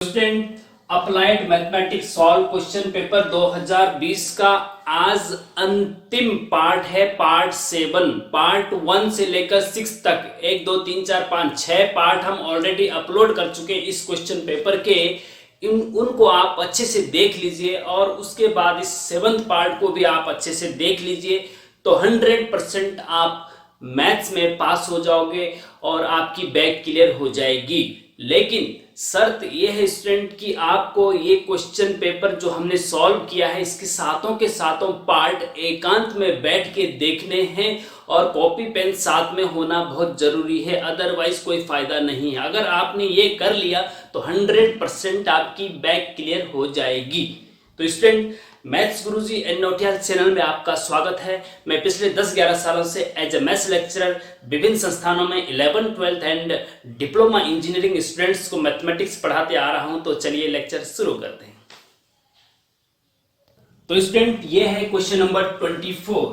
Student applied mathematics solve question paper 2020 का आज अंतिम पार्ट है। पार्ट 7 पार्ट 1 से लेकर 6 तक 1 2 3 4 5 6 पार्ट हम ऑलरेडी अपलोड कर चुके हैं इस क्वेश्चन पेपर के। उनको आप अच्छे से देख लीजिए और उसके बाद इस 7th पार्ट को भी आप अच्छे से देख लीजिए तो 100% आप मैथ्स में पास हो जाओगे और आपकी बैक क्लियर हो जाएगी। लेकिन शर्त यह है स्टूडेंट कि आपको ये क्वेश्चन पेपर जो हमने सॉल्व किया है इसके सातों के सातों पार्ट एकांत में बैठ के देखने हैं और कॉपी पेन साथ में होना बहुत जरूरी है, अदरवाइज कोई फायदा नहीं है। अगर आपने ये कर लिया तो 100% आपकी बैक क्लियर हो जाएगी। तो स्टूडेंट मैथ्स गुरुजी एंड नोटियाल चैनल में आपका स्वागत है। मैं पिछले 10-11 सालों से एज ए मैथ्स लेक्चरर विभिन्न संस्थानों में 11th 12th and diploma engineering students को मैथमेटिक्स पढ़ाते आ रहा हूं। तो चलिए लेक्चर शुरू करते हैं। तो स्टूडेंट ये है क्वेश्चन नंबर 24।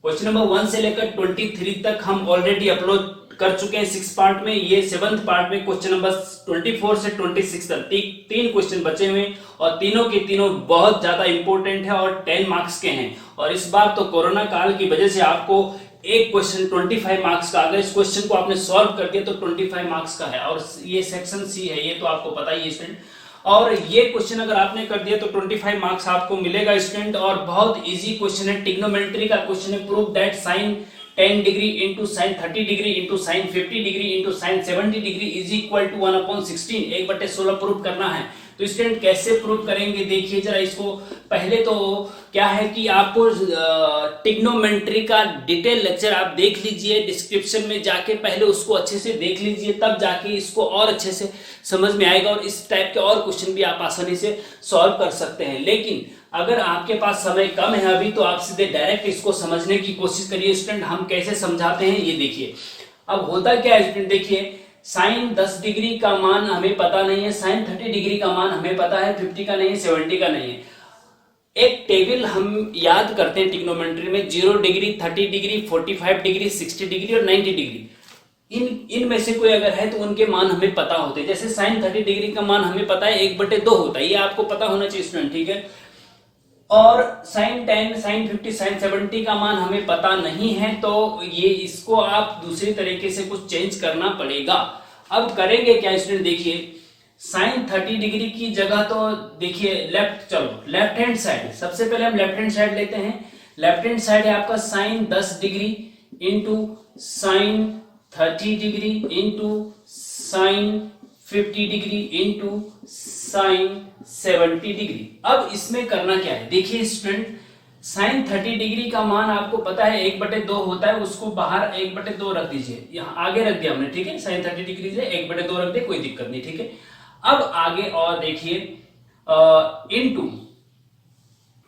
क्वेश्चन नंबर 1 से लेकर 23 तक हम ऑलरेडी अपलोड कर चुके हैं 6 पार्ट में। ये 7th पार्ट में क्वेश्चन नंबर 24 से 26 तक 3 क्वेश्चन बचे हुए और तीनों के तीनों बहुत ज्यादा इंपॉर्टेंट है और 10 मार्क्स के हैं। और इस बार तो कोरोना काल की वजह से आपको एक क्वेश्चन 25 मार्क्स का, अगर इस क्वेश्चन को आपने सॉल्व कर दिया तो 25 मार्क्स का है और ये सेक्शन सी है, ये तो आपको पता ही है स्टूडेंट। और ये क्वेश्चन अगर आपने कर दिया तो 25 मार्क्स आपको मिलेगा स्टूडेंट। और बहुत इजी क्वेश्चन है, ट्रिग्नोमेट्री का क्वेश्चन है। Prove that sine 10 degree into sine 30 degree into sine 50 degree into sine 70 degree is equal to 1/16 1/16 prove करना है। तो स्टूडेंट कैसे प्रूव करेंगे देखिए जरा इसको। पहले तो क्या है कि आपको ट्रिग्नोमेट्री का डिटेल लेक्चर आप देख लीजिए, डिस्क्रिप्शन में जाके पहले उसको अच्छे से देख लीजिए, तब जाके इसको और अच्छे से समझ में आएगा और इस टाइप के और क्वेश्चन भी आप आसानी से सॉल्व कर सकते हैं। लेकिन अगर आपके पास समय कम है अभी तो आप सीधे डायरेक्ट इसको समझने की कोशिश करिए स्टूडेंट। हम कैसे समझाते हैं ये देखिए। अब होता क्या है स्टूडेंट, देखिए साइन 10 डिग्री का मान हमें पता नहीं है, साइन 30 डिग्री का मान हमें पता है, 50 का नहीं है, 70 का नहीं है। एक टेबल हम याद करते हैं ट्रिग्नोमेट्री में, 0 डिग्री, 30 डिग्री, 45 डिग्री, 60 डिग्री और 90 डिग्री। इनमें से कोई अगर है तो उनके मान हमें पता होते हैं। जैसे साइन 30 डिग्री का मान हमें पता है 1/2 होता है, ये आपको पता होना चाहिए स्टूडेंट, ठीक है। और साइन 10, साइन 50, साइन 70 का मान हमें पता नहीं है तो ये इसको आप दूसरी तरीके से कुछ चेंज करना पड़ेगा। अब करेंगे क्या स्टूडेंट, देखिए साइन 30 डिग्री की जगह तो देखिए लेफ्ट हैंड साइड, सबसे पहले हम लेफ्ट हैंड साइड लेते हैं। लेफ्ट हैंड साइड है आपका sine 10 degree into sine 30 degree into sine 50 degree into sine 70 degree. अब इसमें करना क्या है देखिए स्टूडेंट, साइन 30 डिग्री का मान आपको पता है 1/2 होता है, उसको बाहर 1/2 रख दीजिए, यहाँ आगे रख दिया हमने, ठीक है। साइन 30 डिग्री से 1/2 रख दे, कोई दिक्कत नहीं, ठीक है। अब आगे और देखिए इनटू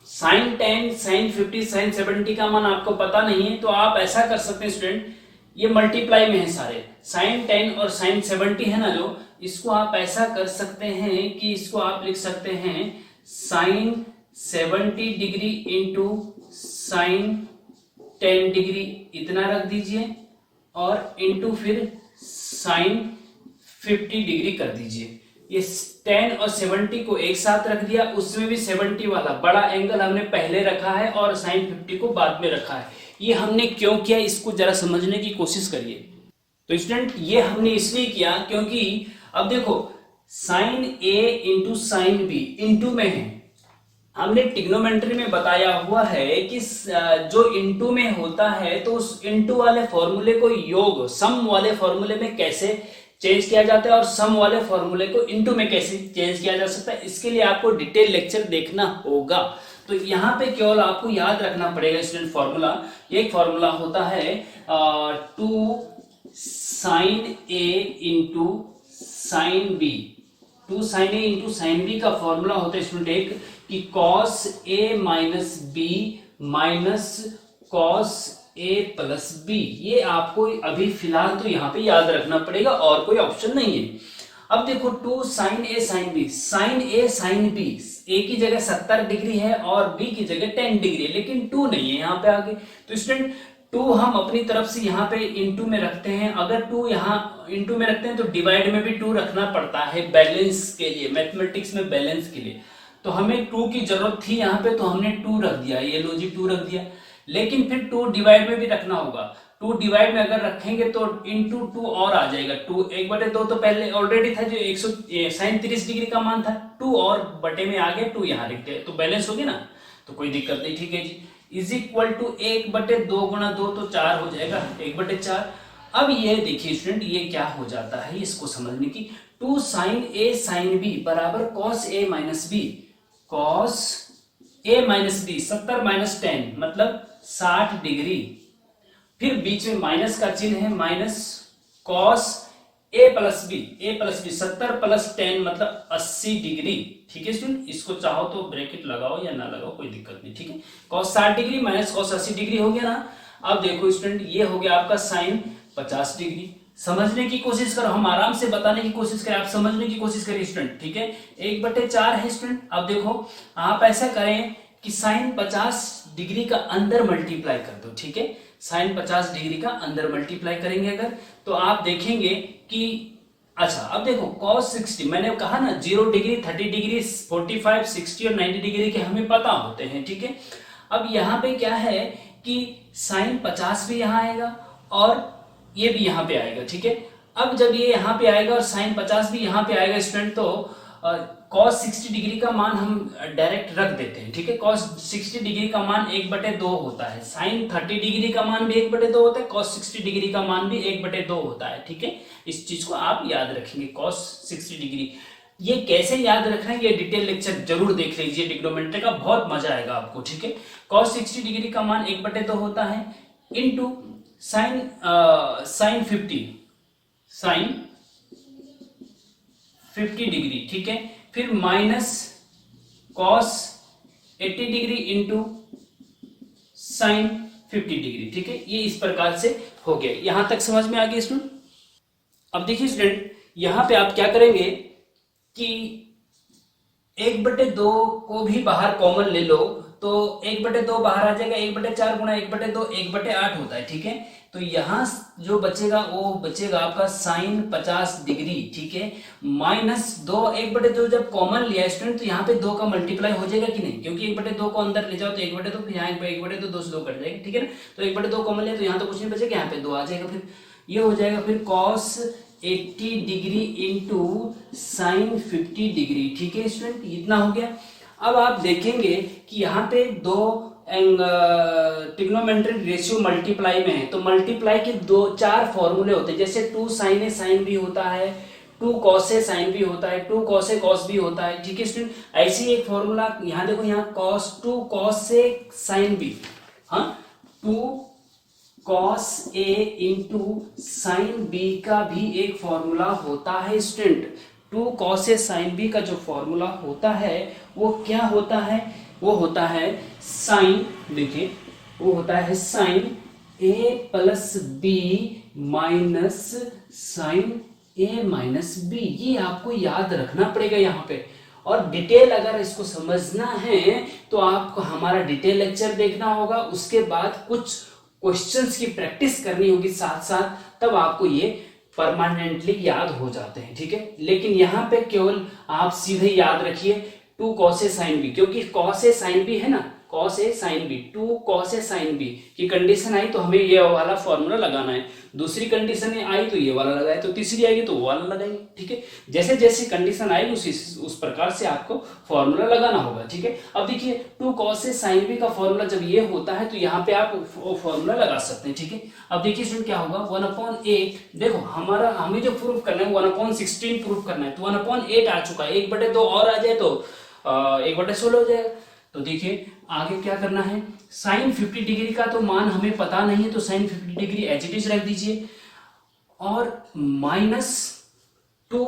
साइन 10, साइन 50, साइन 70 का मान आपको पता नहीं है तो आप ऐसा कर सकते हैं स्टूडेंट, ये मल्टीप्लाई में है सारे, साइन 10 और साइन 70 है ना जो, इसको आप ऐसा कर सकते हैं कि इसको आप लिख सकते हैं sine 70 degree into sine 10 degree इतना रख दीजिए और इंटू फिर साइन 50 डिग्री कर दीजिए। ये 10 और 70 को एक साथ रख दिया, उसमें भी 70 वाला बड़ा एंगल हमने पहले रखा है और साइन 50 को बाद में रखा है। ये हमने क्यों किया इसको जरा समझने की कोशिश करिए। तो स्टूडेंट ये हमने इसलिए किया क्योंकि अब देखो साइन ए इंटू साइन बी इंटू में है, हमने ट्रिग्नोमेट्री में बताया हुआ है कि जो इंटू में होता है तो उस इंटू वाले फॉर्मूले को योग सम वाले फॉर्मूले में कैसे चेंज किया जाता है और सम वाले फॉर्मूले को इंटू में कैसे चेंज किया जा सकता है, इसके लिए आपको डिटेल लेक्चर देखना होगा। तो यहाँ पे केवल आपको याद रखना पड़ेगा स्टूडेंट फॉर्मूला। एक फॉर्मूला होता है 2 साइन ए इंटू साइन बी। 2 साइन ए इंटू साइन बी का फॉर्मूला होता है स्टूडेंट एक कि cos A minus B minus cos A plus B. ये आपको अभी फिलहाल तो यहाँ पे याद रखना पड़ेगा और कोई ऑप्शन नहीं है। अब देखो 2 साइन ए साइन बी, साइन ए साइन बी, ए की जगह 70 डिग्री है और बी की जगह 10 डिग्री है, लेकिन 2 नहीं है यहाँ पे आगे। तो स्टूडेंट टू हम अपनी तरफ से यहाँ पे इनटू में रखते हैं, अगर टू यहाँ इनटू में रखते हैं तो डिवाइड में भी टू रखना पड़ता है बैलेंस के लिए, मैथमेटिक्स में बैलेंस के लिए। तो हमें टू की जरूरत थी यहाँ पे तो हमने टू रख दिया, ये लो जी टू रख दिया। लेकिन फिर टू डिवाइड में भी रखना होगा, टू डिवाइड में अगर रखेंगे तो इंटू टू और आ जाएगा, टू एक बटे दो तो पहले ऑलरेडी था जो 137 डिग्री का मान था, टू और बटे में आ गया, टू यहाँ लिख गए तो बैलेंस हो गया ना, तो कोई दिक्कत नहीं। ठीक है जी, इज इक्वल टू 1/2 गुणा 2 तो 4 हो जाएगा, 1/4। अब ये देखिए स्टूडेंट, ये क्या हो जाता है इसको समझने की, 2 sin a sin b बराबर cos a minus B, cos a minus B 70 minus 10 मतलब 60 डिग्री, फिर बीच में माइनस का चिन्ह है, minus cos a plus B, 70 plus 10 मतलब 80 डिग्री। ठीक है स्टूडेंट, इसको चाहो तो ब्रैकेट लगाओ या ना लगाओ कोई दिक्कत नहीं। ठीक है, cos 60 degree minus cos 80 degree हो गया ना। अब देखो स्टूडेंट, ये हो गया आपका sin 50 डिग्री। समझने की कोशिश करो, हम आराम से बताने की कोशिश करें, आप समझने की कोशिश करिए स्टूडेंट। ठीक है, 1/4 है स्टूडेंट। अब देखो आप ऐसा करें कि sin 50 डिग्री का अंदर मल्टीप्लाई कर दो। ठीक है, sin 50 डिग्री का अंदर मल्टीप्लाई करेंगे अगर, तो आप देखेंगे कि अच्छा, अब देखो cos 60, मैंने कहा ना 0 डिग्री, 30 डिग्री, 45, 60 और 90 डिग्री के हमें पता होते हैं। ठीक है, अब यहाँ पे क्या है कि sin 50 भी यहाँ आएगा और ये भी यहाँ पे आएगा। ठीक है, अब जब ये यहाँ पे आएगा और sin 50 भी यहाँ पे आएगा स्टूडेंट, तो cos 60 डिग्री का मान हम डायरेक्ट रख देते हैं। ठीक है, cos 60 डिग्री का मान 1/2 होता है, sin 30 डिग्री का मान भी 1/2 होता है, cos 60 डिग्री का मान भी 1/2 होता है। ठीक है, इस चीज को आप याद रखेंगे, cos 60 डिग्री। ये कैसे याद रखना है, ये डिटेल लेक्चर जरूर देख लीजिए, ट्रिग्नोमेट्री का बहुत मजा आएगा आपको। ठीक है, cos 60 डिग्री का मान 1/2 होता है इनटू sin 50 डिग्री। ठीक है, फिर minus cos 80 degree into sin 50 degree. ठीक है, ये इस प्रकार से हो गया, यहां तक समझ में आ गया स्टूडेंट। अब देखिए स्टूडेंट, यहां पे आप क्या करेंगे कि 1/2 को भी बाहर कॉमन ले लो तो 1/2 बाहर आ जाएगा, 1/4 गुणा 1/2 1/8 होता है। ठीक है, तो यहां जो बचेगा वो बचेगा आपका sin 50 डिग्री। ठीक है, माइनस 2, 1/2 जब कॉमन लिया स्टूडेंट तो यहाँ पे 2 का मल्टीप्लाई हो जाएगा कि नहीं, क्योंकि 1/2 को अंदर ले जाओ तो 1/2, फिर यहाँ 1/2 2 से 2 कट जाएगा। ठीक है ना, तो 1/2 कॉमन लिया तो यहाँ तो कुछ नहीं बचेगा, यहाँ पे 2 आ जाएगा, फिर ये हो जाएगा फिर cos 80 degree into sin 50 degree. ठीक है स्टूडेंट, इतना हो गया। अब आप देखेंगे कि यहाँ पे दो ट्रिग्नोमेट्रिक रेशियो मल्टीप्लाई में है, तो मल्टीप्लाई के 4 फॉर्मूले होते हैं, जैसे 2 sin a sin b होता है, 2 cos a sin b होता है, 2 cos a cos b होता है। ठीक है स्टूडेंट, ऐसी एक फॉर्मूला यहाँ देखो, यहाँ2 cos a sin b, हाँ 2 cos a into sin b का भी एक फॉर्मूला होता है student. 2 cos a sin b का जो फॉर्मूला होता है वो क्या होता है, वो होता है साइन, देखिए वो होता है sine a plus B minus sine a minus B. ये आपको याद रखना पड़ेगा यहाँ पे, और डिटेल अगर इसको समझना है तो आपको हमारा डिटेल लेक्चर देखना होगा, उसके बाद कुछ क्वेश्चंस की प्रैक्टिस करनी होगी साथ साथ, तब आपको ये परमानेंटली याद हो जाते हैं। ठीक है, लेकिन यहाँ पे केवल आप सीधे याद रखिए 2 cos a sin b, क्योंकि cos a sin b है ना, cos a sin b, 2 cos a sin b की कंडीशन आई तो हमें ये वाला फॉर्मूला लगाना है, दूसरी कंडीशन आई तो ये वाला लगाए, तो तीसरी आएगी तो वो वाला लगाएंगे। ठीक है, जैसे जैसे कंडीशन आएगी उस प्रकार से आपको फॉर्मूला लगाना होगा। ठीक है, अब देखिए 2 cos a sin b का फॉर्मूला जब ये होता है तो यहाँ पे आप फॉर्मूला लगा सकते हैं। ठीक है, अब देखिए स्टूडेंट क्या होगा, 1/8, देखो हमारा हमें जो प्रूफ करना है 1/16 प्रूफ करना है, तो 1/8 आ चुका है, 1/2 और आ जाए तो 1/16 हो जाएगा। तो देखिए आगे क्या करना है, sin 50 डिग्री का तो मान हमें पता नहीं है, तो sin 50 degree as it is रख दीजिए, और minus 2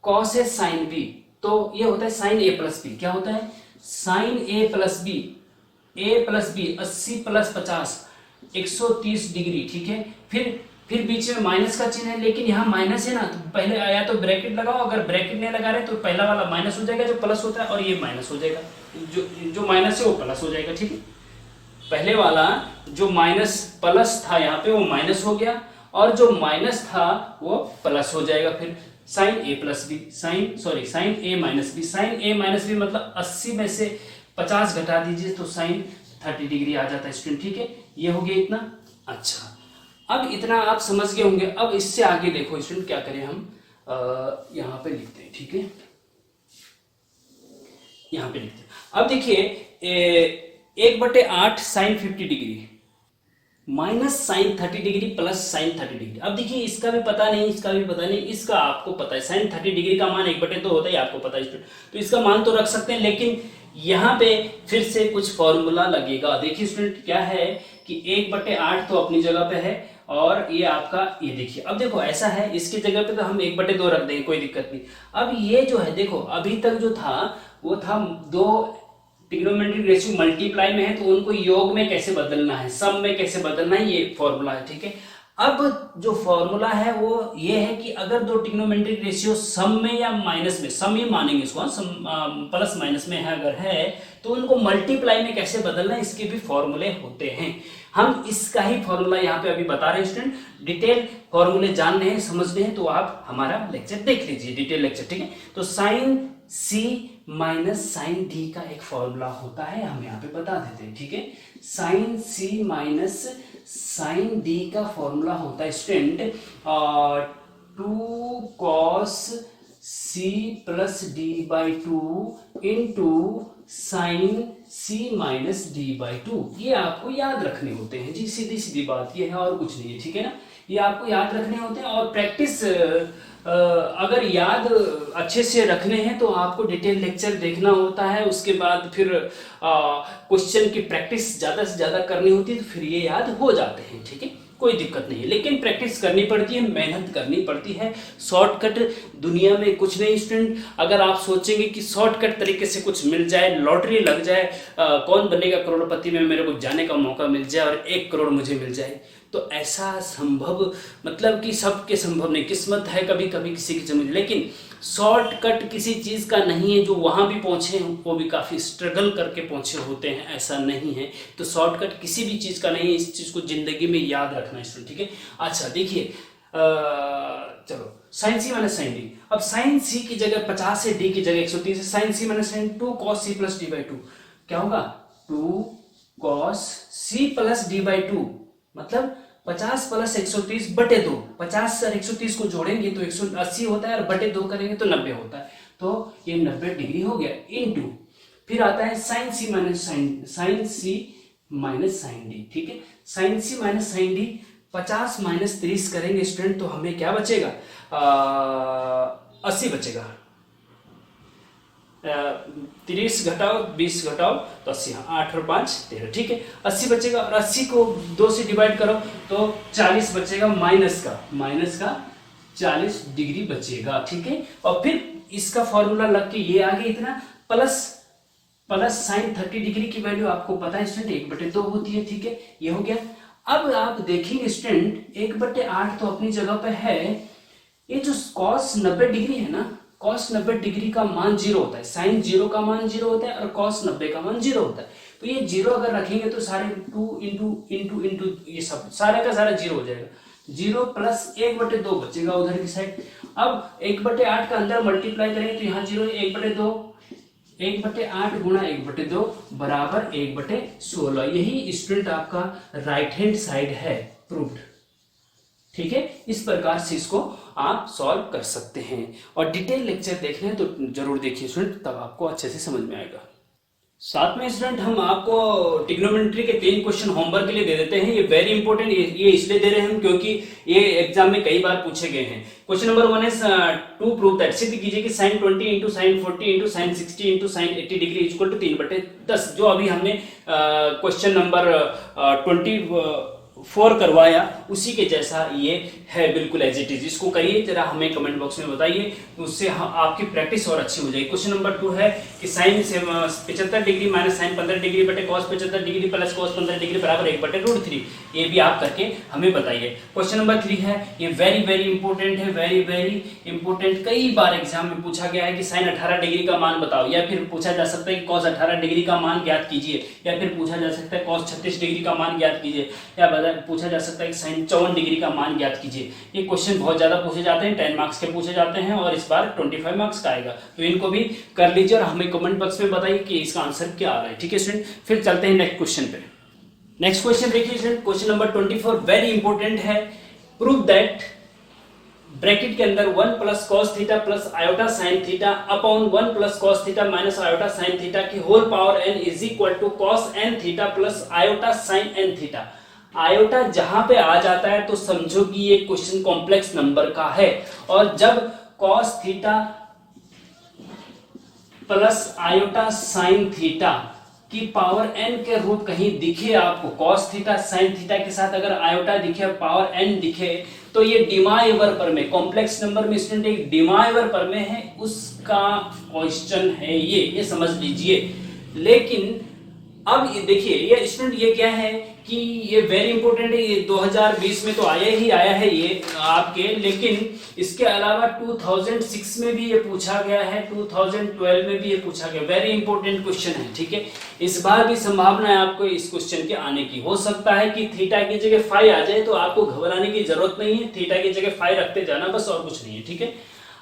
cos a sin b, तो ये होता है sin a प्लस बी। क्या होता है, sin a plus B, a plus B 80 plus 50 130 degree. ठीक है, फिर बीच में माइनस का चिन्ह है, लेकिन यहाँ माइनस है ना, तो पहले आया तो ब्रैकेट लगाओ, अगर ब्रैकेट नहीं लगा रहे तो पहला वाला माइनस हो जाएगा जो प्लस होता है, और ये माइनस हो जाएगा, जो माइनस है वो प्लस हो जाएगा। ठीक है, पहले वाला जो माइनस प्लस था यहाँ पे वो माइनस हो गया, और जो माइनस था वो प्लस हो जाएगा। फिर साइन ए प्लस बी, साइन ए माइनस बी, साइन ए माइनस बी मतलब 80 में से 50 घटा दीजिए तो साइन 30 डिग्री आ जाता है स्टूडेंट। ठीक है, ये हो गया इतना। अच्छा, अब इतना आप समझ गए होंगे। अब इससे आगे देखो स्टूडेंट, क्या करें हम, यहाँ पे लिखते हैं। ठीक है, यहाँ पे लिखते हैं। अब देखिए 1/8 sine 50 degree minus sine 30 degree plus sine 30 degree. अब देखिए इसका भी पता नहीं, इसका भी पता नहीं, इसका आपको पता है। साइन 30 डिग्री का मान 1/2 होता है, आपको पता है स्टूडेंट, तो इसका मान तो रख सकते हैं, लेकिन यहाँ पे फिर से कुछ फॉर्मूला लगेगा। देखिए स्टूडेंट क्या है कि 1/8 तो अपनी जगह पे है, और ये आपका, ये देखिए अब देखो ऐसा है, इसकी जगह पे तो हम 1/2 रख देंगे, कोई दिक्कत नहीं। अब ये जो है देखो, अभी तक जो था वो था दो ट्रिग्नोमेट्रिक रेशियो मल्टीप्लाई में है, तो उनको योग में कैसे बदलना है, सम में कैसे बदलना है, ये फॉर्मूला है। ठीक है, अब जो फॉर्मूला है वो ये है कि अगर दो ट्रिग्नोमेट्रिक रेशियो सम में या माइनस में, सम ही मानेंगे इसको, सम प्लस माइनस में है अगर है, तो उनको मल्टीप्लाई में कैसे बदलना है, इसके भी फॉर्मूले होते हैं। हम इसका ही फॉर्मूला यहाँ पे अभी बता रहे हैं स्टूडेंट। डिटेल फॉर्मूले जानने हैं, समझने हैं, तो आप हमारा लेक्चर देख लीजिए, डिटेल लेक्चर। ठीक है, तो sign C minus sine D का एक फॉर्मूला होता है, हम यहाँ पे बता देते हैं। ठीक है, sine C minus sine D का फॉर्मूला होता है student 2 cos c plus D by 2 into sine C minus D by 2। ये आपको याद रखने होते हैं जी, सीधी सीधी बात ये है, और कुछ नहीं है। ठीक है ना, ये आपको याद रखने होते हैं, और प्रैक्टिस अगर याद अच्छे से रखने हैं तो आपको डिटेल लेक्चर देखना होता है, उसके बाद फिर क्वेश्चन की प्रैक्टिस ज़्यादा से ज़्यादा करनी होती है, तो फिर ये याद हो जाते हैं। ठीक है, कोई दिक्कत नहीं है, लेकिन प्रैक्टिस करनी पड़ती है, मेहनत करनी पड़ती है। शॉर्टकट दुनिया में कुछ नहीं स्टूडेंट। अगर आप सोचेंगे कि शॉर्टकट तरीके से कुछ मिल जाए, लॉटरी लग जाए, कौन बनेगा करोड़पति में मेरे को जाने का मौका मिल जाए और 1 करोड़ मुझे मिल जाए, तो ऐसा संभव, मतलब कि सबके संभव नहीं, किस्मत है कभी कभी किसी की जमीन, लेकिन शॉर्टकट किसी चीज़ का नहीं है। जो वहाँ भी पहुँचे हैं वो भी काफ़ी स्ट्रगल करके पहुँचे होते हैं, ऐसा नहीं है। तो शॉर्टकट किसी भी चीज़ का नहीं है, इस चीज़ को जिंदगी में याद रखना है स्टूडेंट। ठीक है, अच्छा देखिए, चलो sine C minus sine D. अब साइन सी की जगह 50 है, डी की जगह 130 है, sine C minus sine 2 cos c plus D by 2 क्या होगा, 2 cos c plus D by 2, मतलब 50 प्लस 130 बटे 2। 50 और 130 को जोड़ेंगे तो 180 होता है, और बटे 2 करेंगे तो 90 होता है, तो ये 90 डिग्री हो गया। इनटू फिर आता है sine C minus sign C minus sine D. ठीक है, sine C minus sine D 50 minus 30 करेंगे स्टूडेंट, तो हमें क्या बचेगा, 80 बचेगा। 30 घटाओ 20 घटाओ तो 80, 8 और 5 13। ठीक है, 80 बचेगा, और 80 को 2 से डिवाइड करो तो 40 बचेगा, माइनस का 40 डिग्री बचेगा। ठीक है, और फिर इसका फॉर्मूला लग के ये आगे इतना प्लस साइन 30 डिग्री की वैल्यू आपको पता है स्टूडेंट 1/2 होती है। ठीक है, ये हो गया। अब आप देखेंगे स्टूडेंट 1/8 तो अपनी जगह पे है, ये जो cos 90 डिग्री है ना, cos 90 डिग्री का मान 0 होता है, साइन 0 का मान 0 होता है, और cos 90 का मान 0 होता है। तो ये 0 अगर रखेंगे तो सारे 2 इंटू ये सब सारे का सारा 0 हो जाएगा। 0 प्लस 1/2 बचेगा उधर की साइड। अब 1/8 का अंदर मल्टीप्लाई करेंगे तो यहाँ 0 1/2, 1/8 गुणा 1/2 बराबर 1/16। यही स्टूडेंट आपका राइट हैंड साइड है, प्रूव्ड। ठीक है, इस प्रकार से इसको आप सॉल्व कर सकते हैं, और डिटेल लेक्चर देखना है तो जरूर देखिए स्टूडेंट, तब आपको अच्छे से समझ में आएगा। साथ में स्टूडेंट हम आपको ट्रिग्नोमेट्री के 3 क्वेश्चन होमवर्क के लिए दे देते हैं। ये वेरी इंपॉर्टेंट, ये इसलिए दे रहे हैं हम क्योंकि ये एग्जाम में कई बार पूछे गए हैं। Question number 1 is to prove that, सिद्ध कीजिए कि sine 20 into sine 40 into sine 60 into sine 80 degree equal to 3/10, जो अभी हमने क्वेश्चन नंबर 4 करवाया उसी के जैसा ये है, बिल्कुल एज इट इज। इसको करिए जरा, हमें कमेंट बॉक्स में बताइए, उससे आपकी प्रैक्टिस और अच्छी हो जाएगी। क्वेश्चन नंबर 2 है कि sine 75 degree minus sine 15 degree बटे cos 75 degree plus cos 15 degree बराबर 1/√3। ये भी आप करके हमें बताइए। क्वेश्चन नंबर 3 है, ये वेरी वेरी इंपॉर्टेंट है, वेरी वेरी इंपॉर्टेंट। कई बार एग्जाम में पूछा गया है कि साइन 18 डिग्री का मान बताओ, या फिर पूछा जा सकता है कि कॉस 18 डिग्री का मान ज्ञात कीजिए, या फिर पूछा जा सकता है कॉस 36 डिग्री का मान ज्ञात कीजिए, या पूछा जा सकता है कि साइन 54 डिग्री का मान ज्ञात कीजिए। ये क्वेश्चन बहुत ज्यादा पूछे जाते हैं, 10 मार्क्स के पूछे जाते हैं, और इस बार 25 मार्क्स का आएगा। तो इनको भी कर लीजिए और हमें कमेंट बॉक्स में बताइए कि इसका आंसर क्या आ रहा है। ठीक है स्टूडेंट, फिर चलते हैं नेक्स्ट क्वेश्चन पे। नेक्स्ट क्वेश्चन देखिए student, question number 24 very important है। प्रूव दैट ब्रैकेट के अंदर 1 plus cos theta plus iota sine theta upon 1 plus cos theta minus iota sine theta की whole power n is equal to cos n theta plus iota sine n theta. Iota जहां पे आ जाता है तो समझो कि ये क्वेश्चन कॉम्प्लेक्स नंबर का है, और जब cos theta plus iota sine theta की पावर n के रूप कहीं दिखे आपको, कॉस थीटा साइन थीटा के साथ अगर आयोटा दिखे और पावर n दिखे, तो ये डिमाइवर पर में, कॉम्प्लेक्स नंबर में स्टूडेंट एक डिमाइवर पर में है, उसका क्वेश्चन है ये समझ लीजिए। लेकिन अब ये देखिए, ये स्टूडेंट ये क्या है कि ये वेरी इंपॉर्टेंट है, ये 2020 में तो आया है ये आपके, लेकिन इसके अलावा 2006 में भी ये पूछा गया है, 2012 में भी ये पूछा गया। वेरी इंपॉर्टेंट क्वेश्चन है, ठीक है। इस बार भी संभावना है आपको इस क्वेश्चन के आने की। हो सकता है कि थीटा की जगह फाई आ जाए, तो आपको घबराने की जरूरत नहीं है, थीटा की जगह फाई रखते जाना बस, और कुछ नहीं है, ठीक है।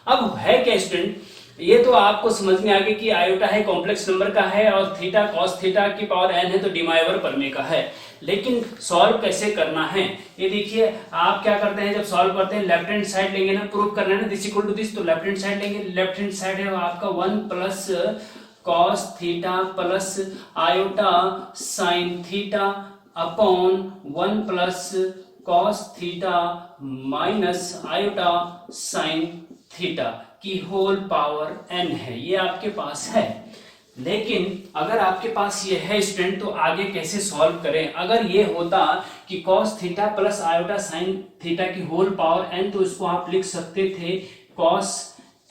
अब है क्या स्टूडेंट, ये तो आपको समझ में आ गया कि आयोटा है कॉम्प्लेक्स नंबर का है, और थीटा कॉस थीटा की पावर n है तो डिमाइवर परमे का है। लेकिन सॉल्व कैसे करना है ये देखिए। आप क्या करते हैं, जब सॉल्व करते हैं लेफ्ट हैंड साइड लेंगे ना, प्रूव करना है ना दिस इक्वल टू दिस, तो लेफ्ट हैंड साइड लेंगे। लेफ्ट हैंड साइड है आपका 1 plus cos theta plus iota sine theta upon 1 plus cos theta minus iota sine theta की होल पावर n है, ये आपके पास है। लेकिन अगर आपके पास ये है स्टूडेंट, तो आगे कैसे सॉल्व करें। अगर ये होता कि cos theta plus iota sine theta की होल पावर n, तो इसको आप लिख सकते थे cos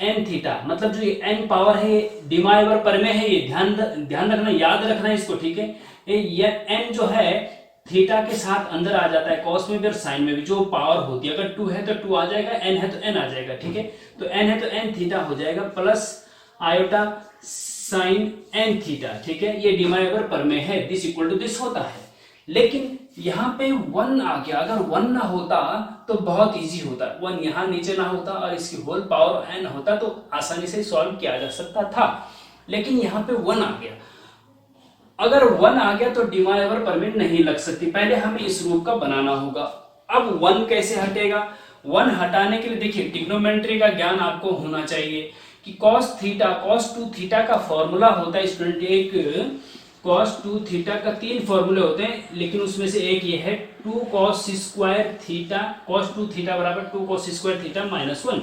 n थीटा, मतलब जो ये n पावर है डिमाइवर पर में है, ये ध्यान रखना, याद रखना इसको, ठीक है। ये n जो है थीटा के साथ अंदर आ जाता है, कॉस में भी और साइन में भी जो पावर होती है, अगर 2 है तो 2 आ जाएगा, n है तो n आ जाएगा, ठीक है। तो n है तो n थीटा हो जाएगा plus iota sine n theta, ठीक है। ये डिमाइवर पर में है, दिस इक्वल टू दिस होता है। लेकिन यहाँ पे 1 आ गया, अगर 1 ना होता तो बहुत इजी होता, 1 यहाँ नीचे ना होता और इसकी होल पावर n होता तो आसानी से सॉल्व किया जा सकता था। लेकिन यहाँ पे 1 आ गया, अगर 1 आ गया तो डिमाइवर पर में नहीं लग सकती, पहले हमें इस रूप का बनाना होगा। अब 1 कैसे हटेगा, 1 हटाने के लिए देखिए ट्रिग्नोमेट्री का ज्ञान आपको होना चाहिए कि cos थीटा cos 2 थीटा का फॉर्मूला होता है स्टूडेंट, एक cos 2 थीटा का 3 फॉर्मूले होते हैं, लेकिन उसमें से एक ये है 2 cos square theta, cos 2 theta बराबर 2 cos स्क्वायर थीटा माइनस 1।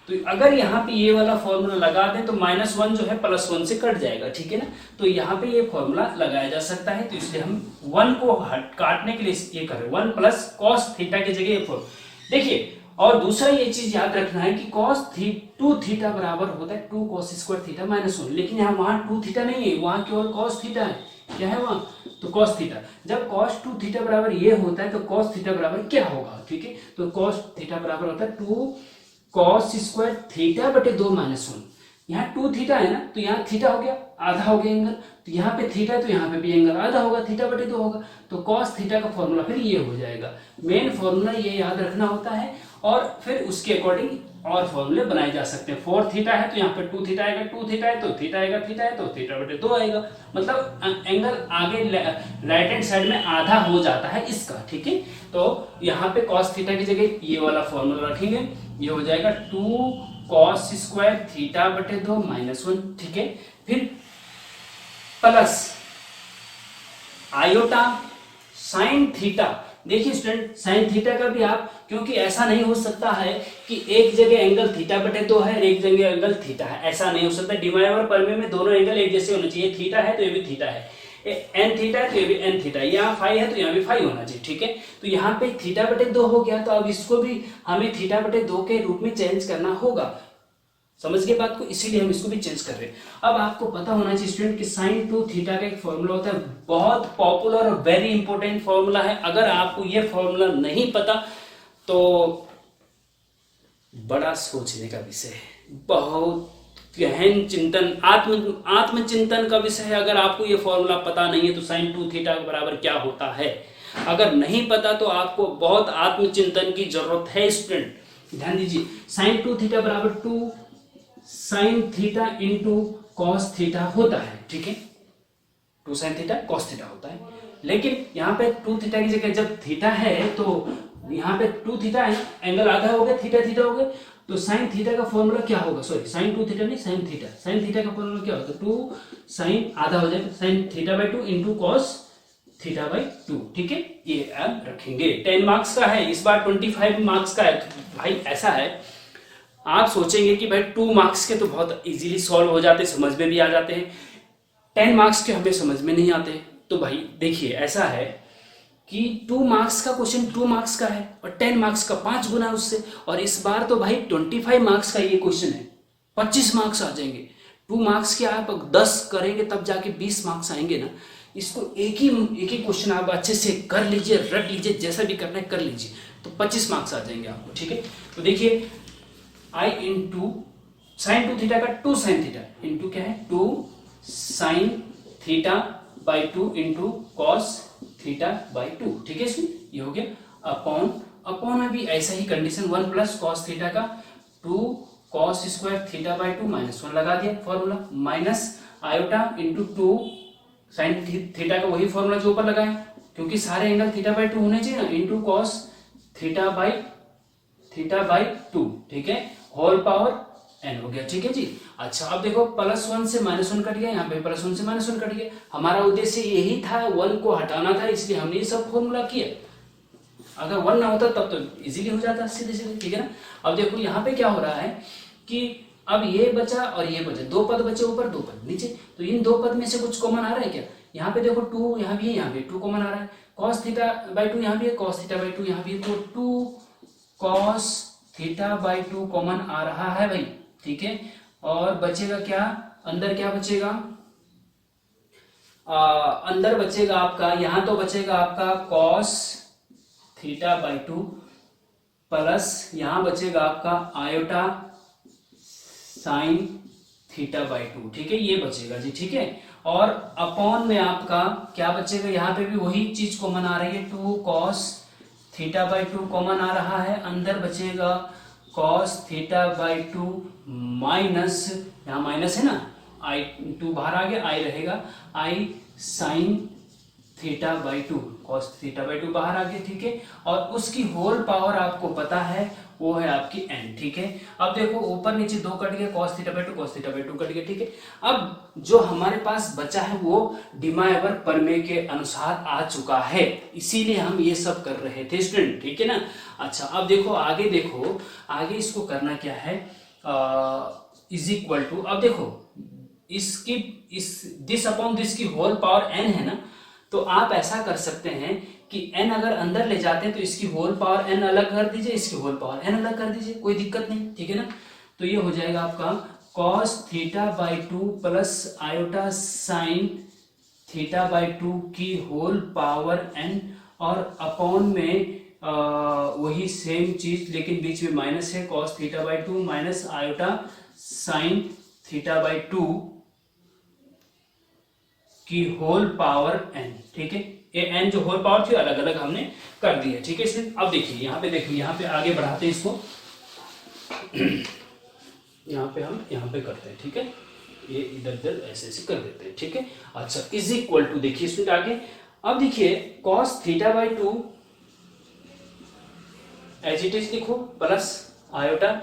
तो अगर यहाँ पे ये वाला फॉर्मूला लगा दें तो -1 जो है +1 से कट जाएगा, ठीक है ना। तो यहाँ पे ये फॉर्मूला लगाया जा सकता है, तो इसलिए हम 1 को काटने के लिए ये करें, 1 प्लस cos थीटा की जगह ये देखिए। और दूसरा ये चीज याद रखना है कि cos 2 थीटा बराबर होता है 2 cos स्क्वायर थीटा -1, लेकिन यहाँ वहां 2 थीटा नहीं है, वहां केवल cos थीटा है। क्या है वहां, तो cos थीटा। जब cos 2 थीटा बराबर ये होता है तो cos थीटा बराबर क्या होगा, ठीक है। तो cos थीटा बराबर होता है 2 cos स्क्वायर थीटा बटे 2 -1। यहाँ 2 थीटा है ना, तो यहाँ थीटा हो गया, आधा हो गया एंगल, तो यहाँ पे थीटा है तो यहाँ पे भी एंगल आधा होगा, थीटा बटे 2 होगा, तो cos थीटा का फॉर्मूला फिर ये हो जाएगा। मेन फॉर्मूला ये याद रखना होता है, और फिर उसके अकॉर्डिंग और फॉर्मूले बनाए जा सकते हैं। 4 थीटा है तो यहाँ पे 2 थीटा आएगा, 2 थीटा है तो थीटा आएगा, थीटा है तो थीटा बटे 2 आएगा, मतलब एंगल आगे राइट हैंड साइड में आधा हो जाता है इसका, ठीक है। तो यहाँ पे cos थीटा की जगह ये वाला फॉर्मूला रखेंगे, ये हो जाएगा 2 cos स्क्वायर थीटा बटे 2 -1, ठीक है। फिर प्लस आयोटा साइन थीटा। देखिए स्टूडेंट, साइन थीटा का भी आप, क्योंकि ऐसा नहीं हो सकता है कि एक जगह एंगल थीटा बटे 2 है और एक जगह एंगल थीटा है, ऐसा नहीं हो सकता। डिमाइवर परमे में दोनों एंगल एक जैसे होने चाहिए, थीटा है तो ये भी थीटा है। एन थीटा है तो ये भी एन थीटा, यहाँ फाइव है तो यहाँ भी फाइव होना चाहिए, ठीक है। तो यहाँ पे थीटा बटे 2 हो गया, तो अब इसको भी हमें थीटा बटे 2 के रूप में चेंज करना होगा। समझ गए बात को, इसीलिए हम इसको भी चेंज कर रहे हैं। अब आपको पता होना चाहिए स्टूडेंट कि साइन 2 थीटा का एक फॉर्मूला होता है, बहुत पॉपुलर और वेरी इंपॉर्टेंट फॉर्मूला है। अगर आपको ये फॉर्मूला नहीं पता तो बड़ा सोचने का विषय है, बहुत गहन चिंतन, आत्मचिंतन का विषय है। अगर आपको ये फॉर्मूला पता नहीं है तो साइन 2 थीटा के बराबर क्या होता है, अगर नहीं पता तो आपको बहुत आत्मचिंतन की जरूरत है स्टूडेंट। ध्यान दीजिए, साइन 2 थीटा बराबर 2 sine theta into cos theta होता है, ठीक है। 2 साइन थीटा कॉस थीटा होता है, लेकिन यहाँ पे 2 थीटा की जगह जब थीटा है तो यहाँ पे 2 थीटा है, एंगल आधा हो गया, थीटा थीटा हो गया, तो साइन थीटा का फॉर्मूला क्या होगा, सॉरी साइन 2 थीटा नहीं साइन थीटा का फॉर्मूला क्या होगा, 2 साइन आधा हो जाएगा sign theta by 2 into cos theta by 2, ठीक है। ये आप रखेंगे, 10 मार्क्स का है इस बार, 25 मार्क्स का है। तो भाई ऐसा है, आप सोचेंगे कि भाई 2 मार्क्स के तो बहुत इजीली सॉल्व हो जाते, समझ में भी आ जाते हैं, 10 मार्क्स के हमें समझ में नहीं आते। तो भाई देखिए ऐसा है कि 2 मार्क्स का क्वेश्चन 2 मार्क्स का है और 10 मार्क्स का 5 गुना उससे, और इस बार तो भाई 25 मार्क्स का ये क्वेश्चन है, 25 मार्क्स आ जाएंगे। 2 मार्क्स के आप 10 करेंगे तब जाके 20 मार्क्स आएंगे ना। इसको एक ही क्वेश्चन आप अच्छे से कर लीजिए, रट लीजिए, जैसा भी करना है कर लीजिए, तो 25 मार्क्स आ जाएंगे आपको, ठीक है। तो देखिए आई इंटू साइन 2 थीटा का 2 साइन थीटा इंटू क्या है 2 sign theta by 2 into cos theta by 2, ठीक है। इसमें ये हो गया अपॉन में भी ऐसा ही कंडीशन, 1 प्लस कॉस थीटा का 2 कॉस स्क्वायर थीटा बाई 2 -1 लगा दिया formula, minus iota into 2 sine theta का वही फॉर्मूला जो ऊपर लगाए, क्योंकि सारे एंगल थीटा बाई 2 होने चाहिए ना, इंटू कॉस थीटा बाई 2, ठीक है, होल पावर n हो गया, ठीक है जी। अच्छा अब देखो +1 से -1 कट गया, यहाँ पे +1 से -1 कट गया, हमारा उद्देश्य यही था 1 को हटाना था, इसलिए हमने ये सब फॉर्मूला किया। अगर 1 ना होता तब तो इजीली हो जाता सीधे सीधे, ठीक है ना। अब देखो यहाँ पे क्या हो रहा है कि अब ये बचा और ये बचा, 2 पद बचे ऊपर 2 पद नीचे, तो इन 2 पद में से कुछ कॉमन आ रहा है क्या, यहाँ पे देखो 2 यहाँ भी है, यहाँ भी 2 कॉमन आ रहा है, cos थीटा बाई 2 यहाँ भी है, cos थीटा बाई 2 यहाँ भी है, तो 2 cos थीटा बाई 2 कॉमन आ रहा है भाई, ठीक है। और बचेगा क्या, अंदर क्या बचेगा, अंदर बचेगा आपका, यहां तो बचेगा आपका cos थीटा बाई 2 प्लस यहां बचेगा आपका आयोटा साइन थीटा बाई 2, ठीक है, ये बचेगा जी, ठीक है। और अपॉन में आपका क्या बचेगा, यहाँ पे भी वही चीज कॉमन आ रही है, 2 cos थीटा बाई 2 कॉमन आ रहा है, अंदर बचेगा cos थीटा बाई 2 माइनस, यहाँ माइनस है ना, आई 2 बाहर आ गया, आई रहेगा i sine theta by 2, cos theta by 2 बाहर आ गया, ठीक है। और उसकी होल पावर आपको पता है वो है आपकी n, ठीक है। अब देखो ऊपर नीचे 2 कट गया, cos theta by 2 cos theta by 2 cut गया, ठीक है। अब जो हमारे पास बचा है वो डिमाइवर प्रमेय के अनुसार आ चुका है, इसीलिए हम ये सब कर रहे थे स्टूडेंट, ठीक है ना। अच्छा अब देखो आगे इसको करना क्या है, इज इक्वल टू, अब देखो दिस अपॉन दिस की होल पावर n है ना, तो आप ऐसा कर सकते हैं कि n अगर अंदर ले जाते हैं तो इसकी होल पावर n अलग कर दीजिए, इसकी होल पावर n अलग कर दीजिए, कोई दिक्कत नहीं, ठीक है ना। तो ये हो जाएगा आपका cos theta by 2 plus iota sine theta by 2 की होल पावर n, और अपॉन में वही सेम चीज लेकिन बीच में माइनस है, cos theta by 2 minus iota sine theta by 2 की होल पावर n, ठीक है। ये n जो होल पावर थी अलग अलग हमने कर दी है, ठीक है। इसमें अब देखिए यहाँ पे आगे बढ़ाते हैं इसको, यहाँ पे हम यहाँ पे करते हैं, ठीक है, ये इधर उधर ऐसे ऐसे कर देते हैं, ठीक है। अच्छा इज इक्वल टू देखिए इसमें आगे, अब देखिए cos theta by 2 as it is लिखो plus iota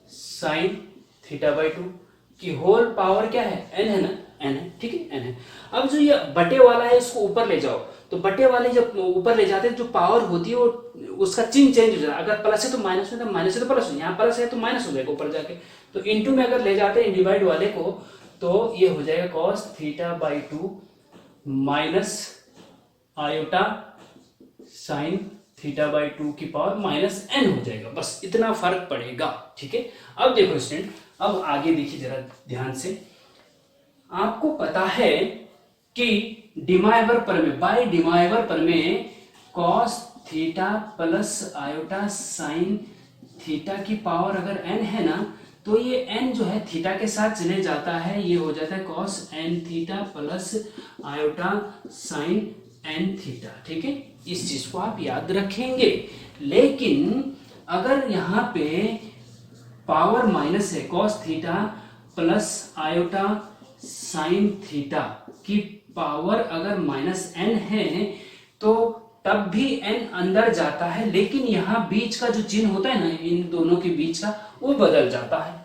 sine theta by 2 की होल पावर क्या है, n है ना, n है, ठीक है, n है। अब जो ये बटे वाला है इसको ऊपर ले जाओ, तो बटे वाले जब ऊपर ले जाते हैं जो पावर होती है वो उसका चिन्ह चेंज हो जाता है, अगर प्लस है तो माइनस में, तो माइनस है तो प्लस, यहाँ प्लस है तो माइनस हो जाएगा ऊपर जाके, तो इनटू में अगर ले जाते हैं डिवाइड वाले को, तो ये हो जाएगा cos theta by 2 minus iota sine theta by 2 की पावर माइनस एन हो जाएगा, बस इतना फर्क पड़ेगा। ठीक है, अब देखो स्टूडेंट, अब आगे देखिए जरा ध्यान से। आपको पता है कि डिमाइवर पर में, बाय डिमाइवर पर में cos theta plus iota sine theta की पावर अगर n है ना, तो ये n जो है थीटा के साथ चले जाता है, ये हो जाता है cos n theta plus iota sine n theta. ठीक है, इस चीज को आप याद रखेंगे। लेकिन अगर यहाँ पे पावर माइनस है, cos theta plus iota sine theta की पावर अगर माइनस n है, तो तब भी n अंदर जाता है, लेकिन यहाँ बीच का जो चिन्ह होता है ना, इन दोनों के बीच का, वो बदल जाता है।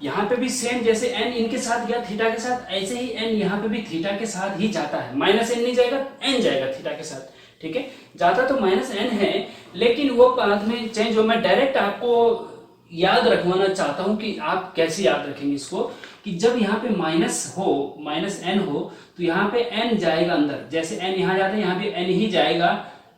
यहाँ पे भी सेम, जैसे n इनके साथ गया थीटा के साथ, ऐसे ही n यहाँ पे भी थीटा के साथ ही जाता है। माइनस n नहीं जाएगा, n जाएगा थीटा के साथ। ठीक है, जाता तो माइनस n है, लेकिन वो बाद में चेंज हो। मैं डायरेक्ट आपको याद रखवाना चाहता हूं कि आप कैसे याद रखेंगे इसको, कि जब यहाँ पे माइनस हो, माइनस n हो, तो यहाँ पे n जाएगा अंदर। जैसे n यहाँ जाता है, यहाँ पे n ही जाएगा,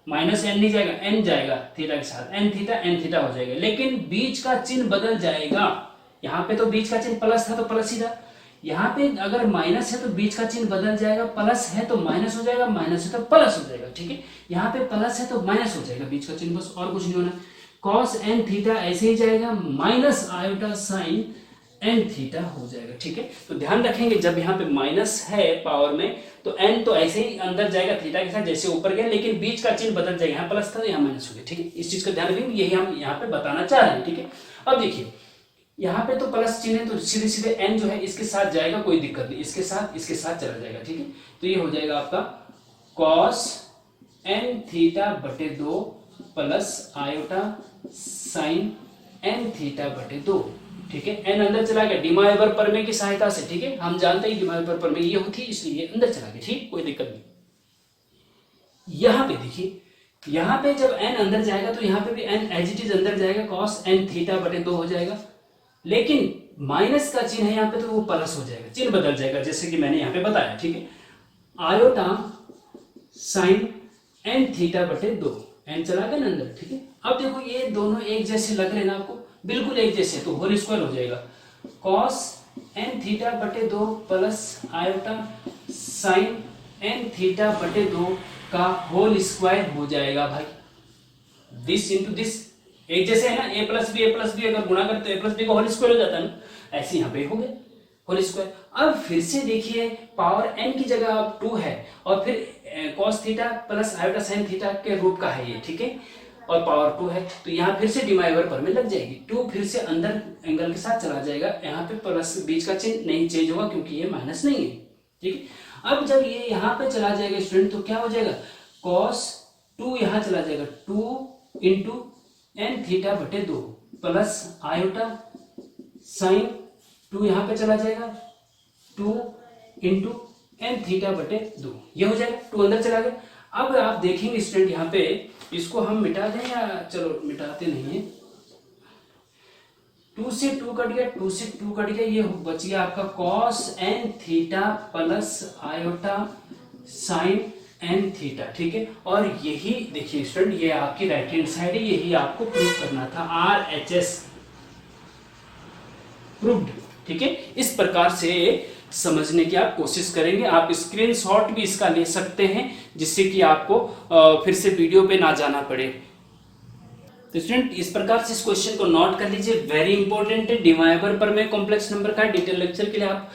माइनस n नहीं जाएगा, n जाएगा थीटा के साथ, n थीटा हो जाएगा। लेकिन बीच का चिन्ह बदल जाएगा। यहाँ पे तो बीच का चिन्ह प्लस था तो प्लस ही था, यहाँ पे अगर माइनस है तो बीच का चिन्ह बदल जाएगा, प्लस है तो माइनस हो जाएगा, माइनस है तो प्लस हो जाएगा। ठीक है, यहाँ पे प्लस है तो माइनस हो जाएगा बीच का चिन्ह, बस और कुछ नहीं होना। कॉस एन थीटा ऐसे ही जाएगा, minus iota sine n theta हो जाएगा। ठीक है, तो ध्यान रखेंगे जब यहाँ पे माइनस है पावर में, तो एन तो ऐसे ही अंदर जाएगा थीटा के साथ जैसे ऊपर गया, लेकिन बीच का चिन्ह बदल जाएगा, यहाँ प्लस था तो यहाँ माइनस हो गया। ठीक है, इस चीज का ध्यान रखेंगे, यही हम यहाँ पे बताना चाह रहे हैं। ठीक है, अब देखिए यहाँ पे तो प्लस चिन्ह है, तो सीधे सीधे एन जो है इसके साथ जाएगा, कोई दिक्कत नहीं, इसके साथ चला जाएगा। ठीक है, तो ये हो जाएगा आपका कॉस एन थीटा बटे 2 plus iota sine n theta बटे 2। ठीक है, एन अंदर चला गया डिमाइवर प्रमेय की सहायता से। ठीक है, हम जानते हैं डिमाइवर प्रमेय ये होती है, इसलिए अंदर चला गया। ठीक, कोई दिक्कत नहीं। यहाँ पे देखिए, यहाँ पे जब एन अंदर जाएगा तो यहाँ पे भी एन एज इट इज अंदर जाएगा, कॉस एन थीटा बटे 2 हो जाएगा। लेकिन माइनस का चिन्ह है यहाँ पे, तो वो प्लस हो जाएगा, चिन्ह बदल जाएगा, जैसे कि मैंने यहाँ पे बताया। ठीक है, आयोटा साइन एन थीटा बटे 2, एन चला गया ना अंदर। ठीक है, अब देखो ये दोनों एक जैसे लग रहे हैं ना आपको, बिल्कुल एक जैसे, तो होल स्क्वायर हो जाएगा, कॉस एन थीटा बटे 2 plus iota sine n theta बटे 2 का होल स्क्वायर हो जाएगा भाई। दिस इंटू दिस एक जैसे है ना, ए प्लस बी अगर गुणा करते तो ए प्लस बी का होल स्क्वायर हो जाता है ना, ऐसे यहाँ पे हो गया होल स्क्वायर। अब फिर से देखिए, पावर n की जगह अब 2 है, और फिर cos theta plus iota sine theta के रूप का है ये। ठीक है, और पावर 2 है, तो यहाँ फिर से डिवाइवर पर में लग जाएगी, 2 फिर से अंदर एंगल के साथ चला जाएगा, यहाँ पे प्लस बीच का चिन्ह नहीं चेंज होगा क्योंकि ये माइनस नहीं है। ठीक है, अब जब ये यहाँ पे चला जाएगा स्टूडेंट, तो क्या हो जाएगा, cos 2 यहाँ चला जाएगा, 2 इंटू एन थीटा बटे 2 प्लस आयोटा साइन 2 यहाँ पे चला जाएगा, 2 इंटू एन थीटा बटे 2, ये हो जाएगा, 2 अंदर चला गया। अब आप देखेंगे स्टूडेंट, यहाँ पे इसको हम मिटा दें, या चलो मिटाते नहीं है, 2 से 2 कट गया, 2 से 2 कट गया, ये बच गया आपका cos n theta plus iota sine n theta. ठीक है, और यही देखिए स्टूडेंट, ये आपकी राइट हैंड साइड है, यही आपको प्रूव करना था, RHS प्रूव्ड। ठीक है, इस प्रकार से समझने की आप कोशिश करेंगे। आप स्क्रीनशॉट भी इसका ले सकते हैं, जिससे कि आपको फिर से वीडियो पे ना जाना पड़े। तो स्टूडेंट इस प्रकार से इस क्वेश्चन को नोट कर लीजिए, वेरी इंपॉर्टेंट है, डिवाइवर पर में कॉम्प्लेक्स नंबर का डिटेल लेक्चर के लिए आप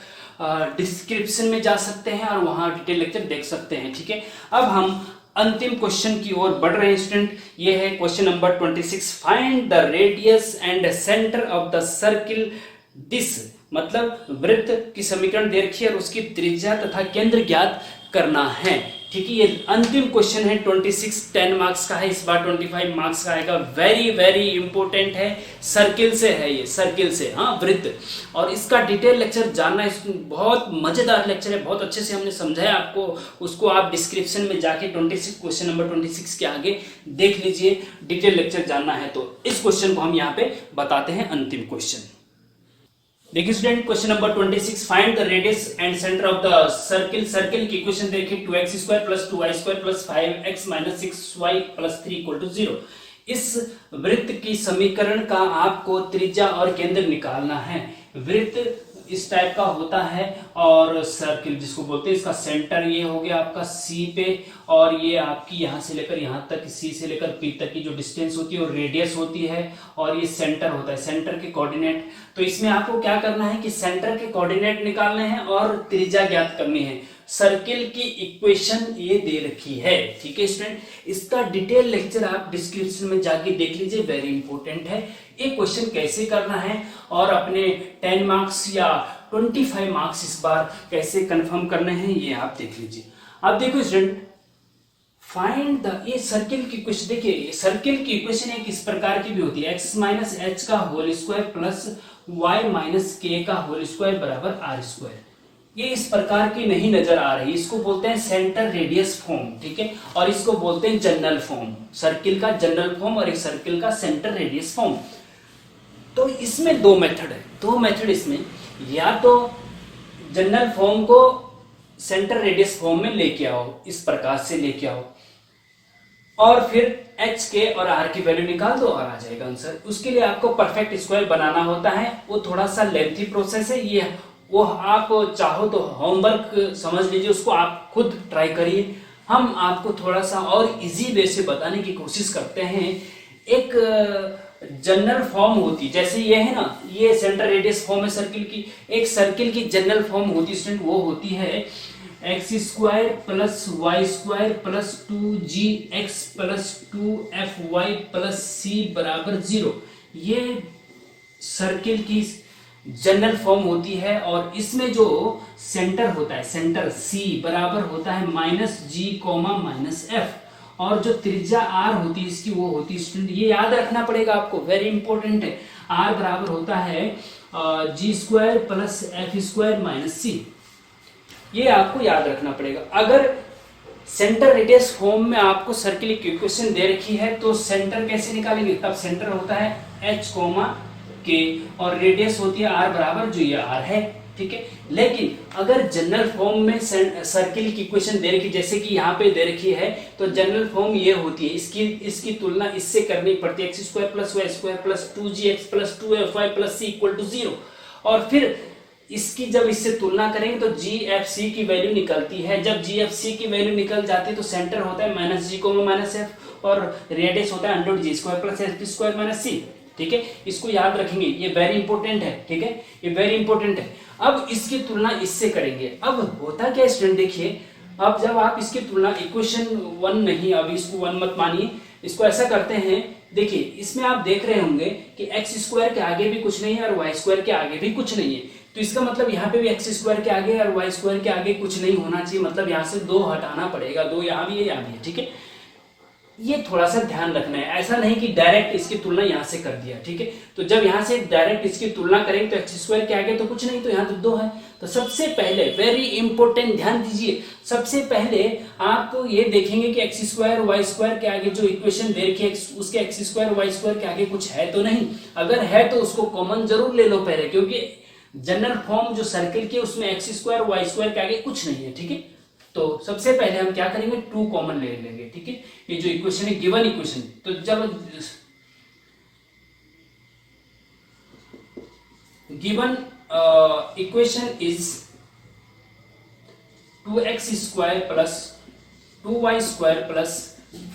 डिस्क्रिप्शन में जा सकते हैं और वहां डिटेल लेक्चर देख सकते हैं। ठीक है, अब हम अंतिम क्वेश्चन की ओर बढ़ रहे हैं स्टूडेंट। ये है question number 26, find the radius and centre of the circle this, मतलब वृत्त की समीकरण दे रखी है और उसकी त्रिज्या तथा केंद्र ज्ञात करना है। ठीक है, ये अंतिम क्वेश्चन है, 26 10 मार्क्स का है, इस बार 25 मार्क्स का आएगा, वेरी वेरी इंपॉर्टेंट है, सर्किल से है ये, सर्किल से, हाँ वृत्त, और इसका डिटेल लेक्चर जानना बहुत मजेदार लेक्चर है, बहुत अच्छे से हमने समझाया आपको, उसको आप डिस्क्रिप्शन में जाके 26 क्वेश्चन नंबर 26 के आगे देख लीजिए, डिटेल लेक्चर जानना है तो। इस क्वेश्चन को हम यहाँ पे बताते हैं अंतिम क्वेश्चन। देखिए student, question number 26, find the radius and centre of the circle. Circle की इक्वेशन देखिए 2x² + 2y² + 5x - 6y + 3 = 0। इस वृत्त की समीकरण का आपको त्रिज्या और केंद्र निकालना है। वृत्त इस टाइप का होता है और सर्किल जिसको बोलते हैं, इसका सेंटर ये हो गया आपका C पे, और ये आपकी यहाँ से लेकर यहाँ तक, C से लेकर P तक की जो डिस्टेंस होती है और रेडियस होती है, और ये सेंटर होता है, सेंटर के कोऑर्डिनेट। तो इसमें आपको क्या करना है कि सेंटर के कोऑर्डिनेट निकालने हैं और त्रिज्या ज्ञात करनी है। सर्किल की इक्वेशन ये दे रखी है, ठीक है स्टूडेंट। इसका डिटेल लेक्चर आप डिस्क्रिप्शन में जाके देख लीजिए, वेरी इंपॉर्टेंट है। ये क्वेश्चन कैसे करना है और अपने 10 मार्क्स या 25 मार्क्स इस बार कैसे कंफर्म करने हैं, ये आप देख लीजिए। अब देखो स्टूडेंट, फाइंड द, ये सर्किल की इक्वेशन देखिए, सर्किल की इक्वेशन एक इस प्रकार की भी होती है, x - h का whole square plus y - k का होल स्क्वायर बराबर r²। ये इस प्रकार की नहीं नजर आ रही, इसको बोलते हैं सेंटर रेडियस फॉर्म, ठीक है, और इसको बोलते हैं जनरल फॉर्म। सर्किल का जनरल फॉर्म और एक सर्किल का सेंटर रेडियस फॉर्म। तो इसमें दो मेथड है, दो मेथड इसमें, या तो जनरल फॉर्म को सेंटर रेडियस फॉर्म में लेके आओ, इस प्रकार से लेके आओ, और फिर h के और r की वैल्यू निकाल दो और आ जाएगा आंसर। उसके लिए आपको परफेक्ट स्क्वायर बनाना होता है, वो थोड़ा सा लेंथी प्रोसेस है, ये वो आप चाहो तो होमवर्क समझ लीजिए, उसको आप खुद ट्राई करिए। हम आपको थोड़ा सा और इजी वे से बताने की कोशिश करते हैं। एक जनरल फॉर्म होती, जैसे ये है ना, ये सेंटर रेडियस फॉर्म है सर्किल की। एक सर्किल की जनरल फॉर्म होती स्टूडेंट, वो होती है x² + y² + 2gx + 2fy + c = 0। ये सर्किल की जनरल फॉर्म होती है, और इसमें जो सेंटर होता है, सेंटर C बराबर होता है -g, -f, और जो त्रिज्या r होती है इसकी, वो होती है स्टूडेंट, ये याद रखना पड़ेगा आपको, वेरी इंपॉर्टेंट है। r बराबर होता है g² + f² - c। ये आपको याद रखना पड़ेगा। अगर सेंटर रेडियस फॉर्म में आपको सर्किल की इक्वेशन दे रखी है तो सेंटर कैसे निकालेंगे, तब सेंटर होता है h, k, और रेडियस होती है r बराबर, जो ये r है, ठीक है। लेकिन अगर जनरल फॉर्म में सर्किल की इक्वेशन दे रखी, जैसे कि यहाँ पे दे रखी है, तो जनरल फॉर्म ये होती है, इसकी तुलना इससे करनी पड़ती है, x² + y² + 2gx + 2fy + c = 0। और फिर इसकी जब इससे तुलना करेंगे तो GFC की वैल्यू निकलती है। जब GFC की वैल्यू निकल जाती है तो सेंटर होता है -g, -f, और रेडियस होता है √g² + f² - c, ठीक है। इसको याद रखेंगे, ये वेरी इंपॉर्टेंट है, ठीक है, ये वेरी इंपॉर्टेंट है। अब इसकी तुलना इससे करेंगे। अब होता क्या स्टूडेंट, देखिए, अब जब आप इसकी तुलना, इक्वेशन 1 नहीं, अभी इसको 1 मत मानिए, इसको ऐसा करते हैं। देखिए, इसमें आप देख रहे होंगे कि x² के आगे भी कुछ नहीं है और y² के आगे भी कुछ नहीं है, तो इसका मतलब यहाँ पे भी x² के आगे और y² के आगे कुछ नहीं होना चाहिए, मतलब यहाँ से 2 हटाना पड़ेगा, 2 यहाँ भी है, यहाँ भी है, ठीक है। ये थोड़ा सा ध्यान रखना है, ऐसा नहीं कि डायरेक्ट इसकी तुलना यहाँ से कर दिया, ठीक है। तो जब यहाँ से डायरेक्ट इसकी तुलना करेंगे तो x² के आगे तो कुछ नहीं, तो यहाँ तो 2 है। तो सबसे पहले, वेरी इंपॉर्टेंट, ध्यान दीजिए, सबसे पहले आप ये देखेंगे कि x² y² के आगे जो इक्वेशन दे रखी है, उसके x² y² के आगे कुछ है तो नहीं। अगर है तो उसको कॉमन जरूर ले लो पहले, क्योंकि जनरल फॉर्म जो सर्किल की उसमें x² y² के आगे कुछ नहीं है, ठीक है। तो सबसे पहले हम क्या करेंगे, 2 कॉमन ले लेंगे, ठीक है। ये जो इक्वेशन है, गिवन इक्वेशन, तो जब given equation is 2x² + 2y² +